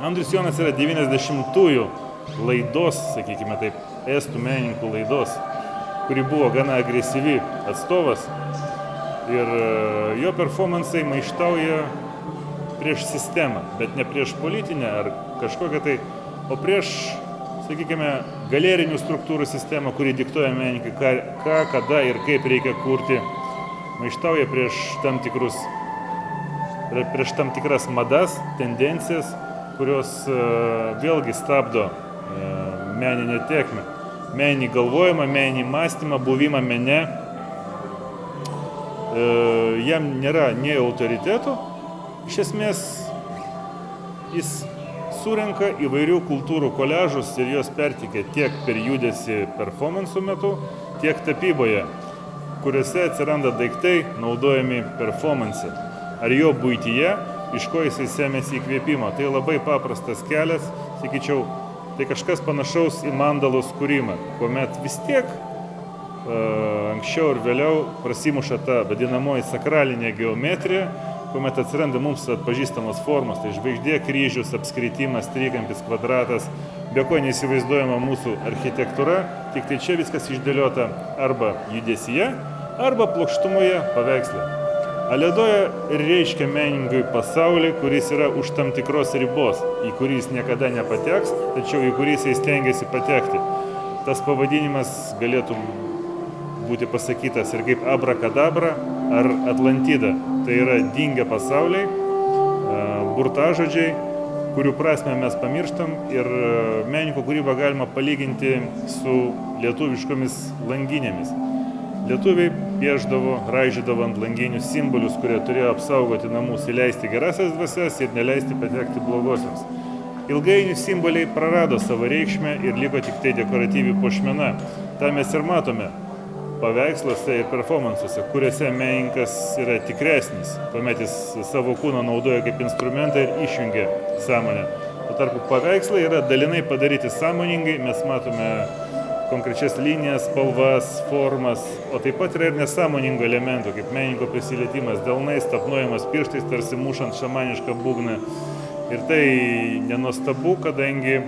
Andrius Jonas yra 90-ųjų laidos, sakykime taip, estų menininkų laidos, kuri buvo gana agresyvi atstovas. Ir jo performansai maištauja prieš sistemą, bet ne prieš politinę ar kažkokią tai, o prieš, sakykime, galerinių struktūrų sistemą, kuri diktuoja menininkai, ką, kada ir kaip reikia kurti. Maištauja prieš tam tikras madas, tendencijas, kurios vėlgi stabdo meninę tėkmę, meninį galvojimą, meninį mąstymą, buvimą mene. Jam nėra nei autoritetų, iš esmės jis surenka įvairių kultūrų koliažus ir juos perteikia tiek per judesį performansų metu, tiek tapyboje, kuriuose atsiranda daiktai naudojami performanse, ar jo buityje, iš ko jisai semiasi įkvėpimo. Tai labai paprastas kelias, sakyčiau, tai kažkas panašaus į mandalos kūrimą, kuomet vis tiek anksčiau ir vėliau prasimuša ta vadinamoji sakralinė geometrija, kuomet atsiranda mums atpažįstamos formos, tai žvaigždė, kryžius, apskritimas, trikampis, kvadratas, be ko neįsivaizduojama mūsų architektūra, tik tai čia viskas išdėliota arba judesyje, arba plokštumoje paveiksle. Aledoja ir reiškia menininkui pasaulį, kuris yra už tam tikros ribos, į kurį jis niekada nepateks, tačiau į kurį jis stengiasi patekti. Tas pavadinimas galėtų būti pasakytas ir kaip abrakadabra ar Atlantida. Tai yra dingę pasauliai, burtažodžiai, kurių prasmę mes pamirštam ir menininko kūrybą galima palyginti su lietuviškomis langinėmis. Lietuviai piešdavo, raižydavo ant langinių simbolius, kurie turėjo apsaugoti namus, įleisti gerasias dvasias ir neleisti patekti blogosiams. Ilgainiui simboliai prarado savo reikšmę ir liko tik tai dekoratyvi puošmena. Ta mes ir matome paveiksluose ir performansuose, kuriuose menininkas yra tikresnis, kuomet jis savo kūną naudoja kaip instrumentą ir išjungia sąmonę. Tuo tarpu paveikslai yra dalinai padaryti sąmoningai, mes matome konkrečias linijas, spalvas, formas, o taip pat yra ir nesąmoningų elementų, kaip menininko prisilietimas delnais, tapnojimas pirštais, tarsi mušant šamanišką būgną. Ir tai nenuostabu, kadangi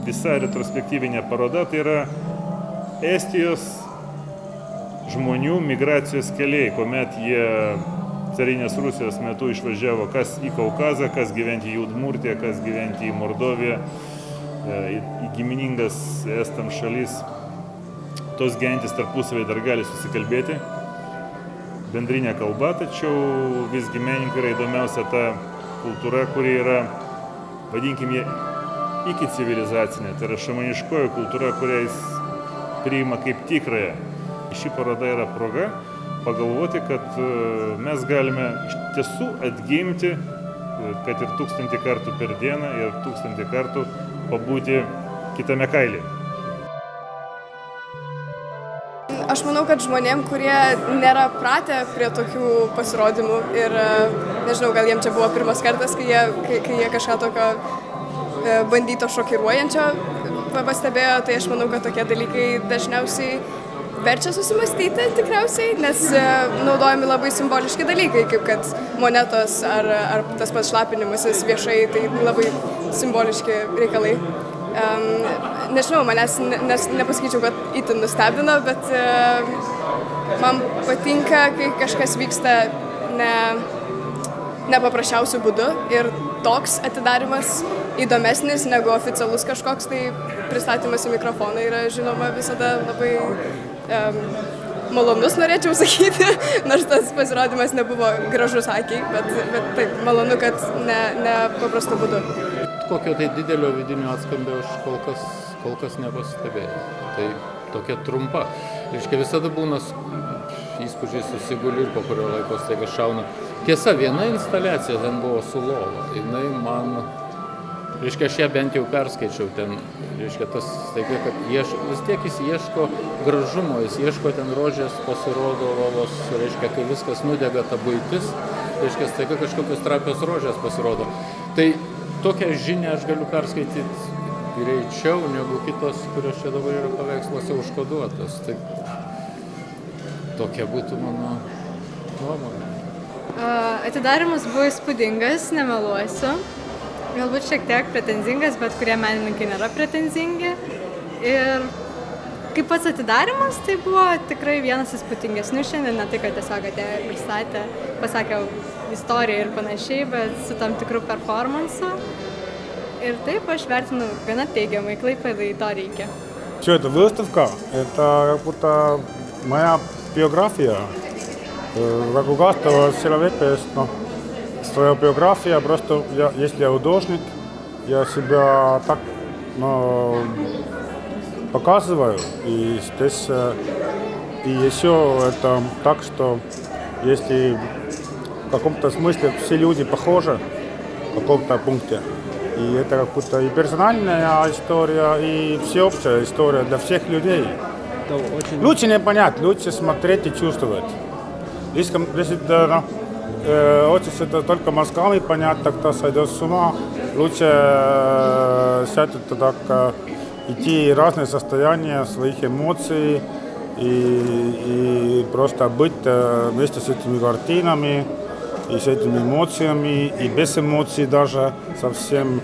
visa retrospektyvinė paroda tai yra Estijos žmonių migracijos keliai, kuomet jie carinės Rusijos metu išvažiavo kas į Kaukazą, kas gyventi į Udmurtiją, kas gyventi į Mordoviją, į giminingas estams šalis. Tos gentys tarpusavį dar gali susikalbėti bendrinė kalba, tačiau visgi menininkai yra įdomiausia ta kultūra, kuri yra, vadinkime, iki civilizacinė. Tai yra šamaniškoji kultūra, kurią jis priima kaip tikrąją. Ši paroda yra proga pagalvoti, kad mes galime iš tiesų atgimti, kad ir 1000 kartų per dieną ir 1000 kartų pabūti kitame kailyje. Aš manau, kad žmonėm, kurie nėra pratę prie tokių pasirodymų ir, nežinau, gal jiems čia buvo pirmas kartas, kai jie kažką tokio bandyto šokiruojančio pastebėjo, tai aš manau, kad tokie dalykai dažniausiai verčia susimastyti tikriausiai, nes naudojami labai simboliški dalykai, kaip kad monetos ar tas pats šlapinimasis viešai, tai labai simboliški reikalai. Nežinau, manęs nepasakyčiau, kad itin nustebino, bet man patinka, kai kažkas vyksta ne paprasčiausiu būdu ir toks atidarimas įdomesnis negu oficialus kažkoks, tai pristatymas į mikrofoną yra, žinoma, visada labai malonus, norėčiau sakyti, nors tas pasirodymas nebuvo gražus akiai, bet taip, malonu, kad ne paprastu būdu. Kokio tai didelio vidinio atskambio aš kol kas nepastebėjau. Tai tokia trumpa. Reiškia, visada būna įspūdžiai susiguli ir po kurio laiko staiga šauna. Tiesa, viena instaliacija ten buvo su lova. Jinai man, reiškia, aš ją bent jau perskaičiau ten, reiškia, tas staiga, kad vis tiek jis ieško gražumo, jis ieško ten rožės, pasirodo lovos, reiškia, kai viskas nudega ta buitis, reiškia, staiga kažkokios trapios rožės pasirodo. Tai tokią žinią aš galiu perskaityti greičiau negu kitos, kurios čia dabar yra paveiksluose užkoduotos. Tai tokia būtų mano nuomonė. Atidarimas buvo įspūdingas, nemeluosiu. galbūt šiek tiek pretenzingas, bet kurie menininkai nėra pretenzingi. Ir kaip pats atidarimas, tai buvo tikrai vienas įspūdingesnių šiandien, ne tai, kad tiesiog atėjo ir pristatė, pasakė istoriją ir panašiai, bet su tam tikru performansu. Ir taip aš vertinu gana teigiamai, Klaipėdai то reikia. Что это, выставка? Это как будто моя биография. Как у каждого человека есть своя биография. Просто если я художник, я себя так показываю. И здесь и еще это так, что если в каком-то смысле все люди похожи в каком-то пункте, и это как будто и персональная история, и всеобщая история для всех людей. Лучше не понять, лучше смотреть и чувствовать. Если хочешь это только мозгами понять, тогда сойдешь с ума. Лучше сядь так, идти разные состояния своих эмоций и просто быть вместе с этими картинами и с этими эмоциями, и без эмоций даже совсем.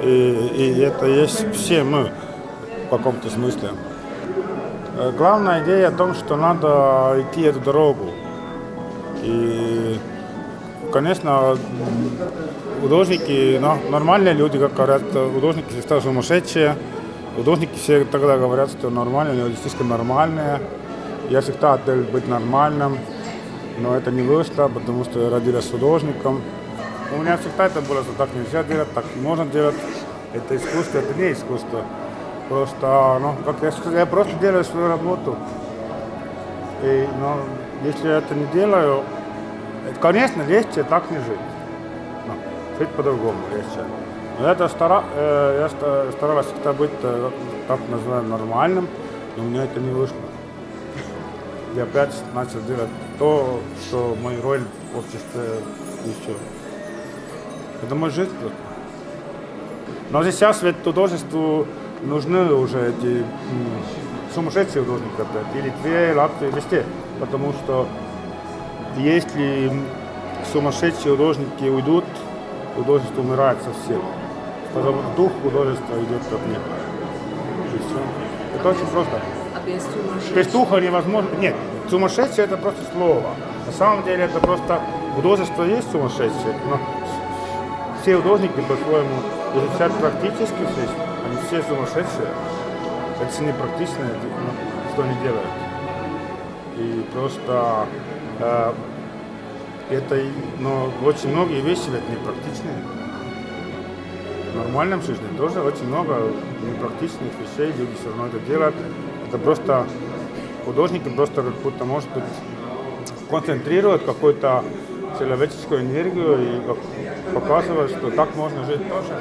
И это есть все мы в каком-то смысле. Главная идея о том, что надо идти эту дорогу. И, конечно, художники, нормальные люди, как говорят, художники всегда сумасшедшие. Художники все тогда говорят, что нормальные, люди слишком нормальные. Я всегда хотел быть нормальным, но это не вышло, потому что я родился художником. У меня всегда это было, что так нельзя делать, так не можно делать. Это искусство, это не искусство. Просто, как я сказал, я просто делаю свою работу. Но если я это не делаю, конечно, легче так не жить. Жить по-другому легче. Но я старался всегда быть, так называемым, нормальным, но у меня это не вышло. Я опять начал делать то, что мою роль в обществе еще. Это моя жизнь. Но сейчас ведь художеству нужны уже эти сумасшедшие художники, и Литве, и Латвии, везде. Потому что если сумасшедшие художники уйдут, художество умирает совсем. Потому что дух художества идет как нет. И все. Это очень просто. Без духа невозможно. Нет, сумасшедшее это просто слово. На самом деле это просто художество есть сумасшедшее, но все художники по-своему изучают практически жизнь, они все сумасшедшие. Это не практично, что они делают. И просто очень многие вещи ведь непрактичные. В нормальном жизни тоже очень много непрактичных вещей, люди все равно это делают. Это просто художники просто как будто, может быть, концентрируют какую-то человеческую энергию и показывают, что так можно жить тоже.